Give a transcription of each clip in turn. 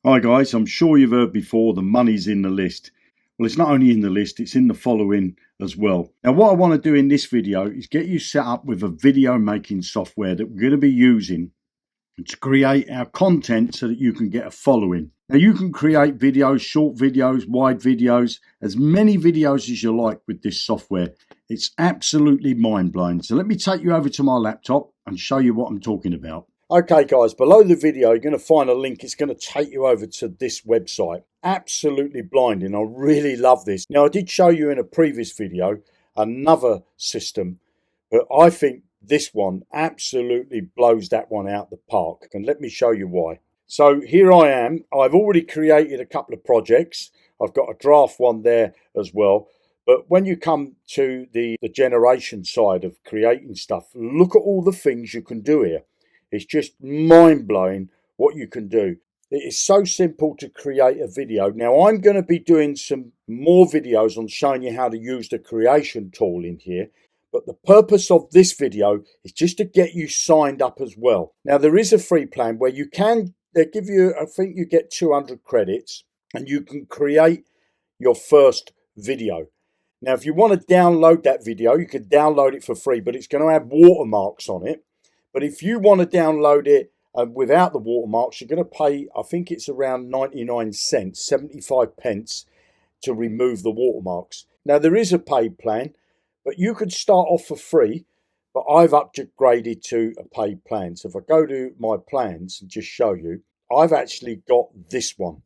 Hi guys, I'm sure you've heard before the money's in the list. Well, it's not only in the list, it's in the following as well. Now, what I want to do in this video is get you set up with a video making software that we're going to be using to create our content so that you can get a following. Now, you can create videos, short videos, wide videos, as many videos as you like with this software. It's absolutely mind-blowing. So let me take you over to my laptop and show you what I'm talking about. Okay guys, below the video you're going to find a link. It's going to take you over to this website. Absolutely blinding. I really love this. Now, I did show you in a previous video another system, but I think this one absolutely blows that one out the park, and let me show you why. So here I am. I've already created a couple of projects. I've got a draft one there as well. But when you come to the generation side of creating stuff, look at all the things you can do here. It's just mind-blowing what you can do. It is so simple to create a video. Now, I'm going to be doing some more videos on showing you how to use the creation tool in here. But the purpose of this video is just to get you signed up as well. Now, there is a free plan where they give you, I think you get 200 credits and you can create your first video. Now, if you want to download that video, you can download it for free, but it's going to have watermarks on it. But if you want to download it without the watermarks, you're going to pay, I think it's around 99 cents, 75 pence to remove the watermarks. Now, there is a paid plan, but you could start off for free, but I've upgraded to a paid plan. So if I go to my plans and just show you, I've actually got this one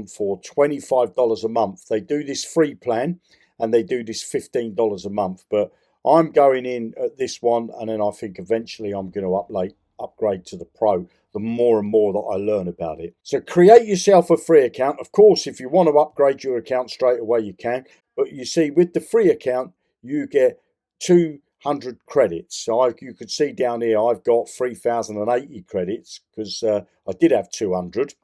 for $25 a month. They do this free plan and they do this $15 a month, but I'm going in at this one, and then I think eventually I'm going to upgrade to the Pro the more and more that I learn about it. So create yourself a free account. Of course, if you want to upgrade your account straight away, you can. But you see, with the free account, you get 200 credits. So you could see down here, I've got 3,080 credits because I did have 200.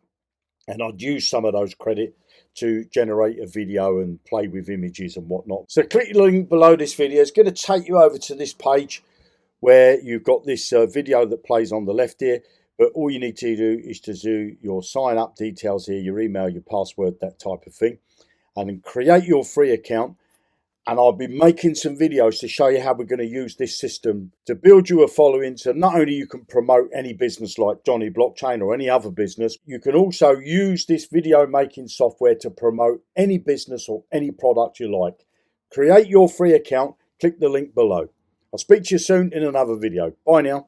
And I'd use some of those credits to generate a video and play with images and whatnot. So click the link below this video. It's going to take you over to this page where you've got this video that plays on the left here. But all you need to do is to do your sign up details here, your email, your password, that type of thing. And then create your free account. And I'll be making some videos to show you how we're going to use this system to build you a following. So not only you can promote any business like Johnny Blockchain or any other business, you can also use this video making software to promote any business or any product you like. Create your free account. Click the link below. I'll speak to you soon in another video. Bye now.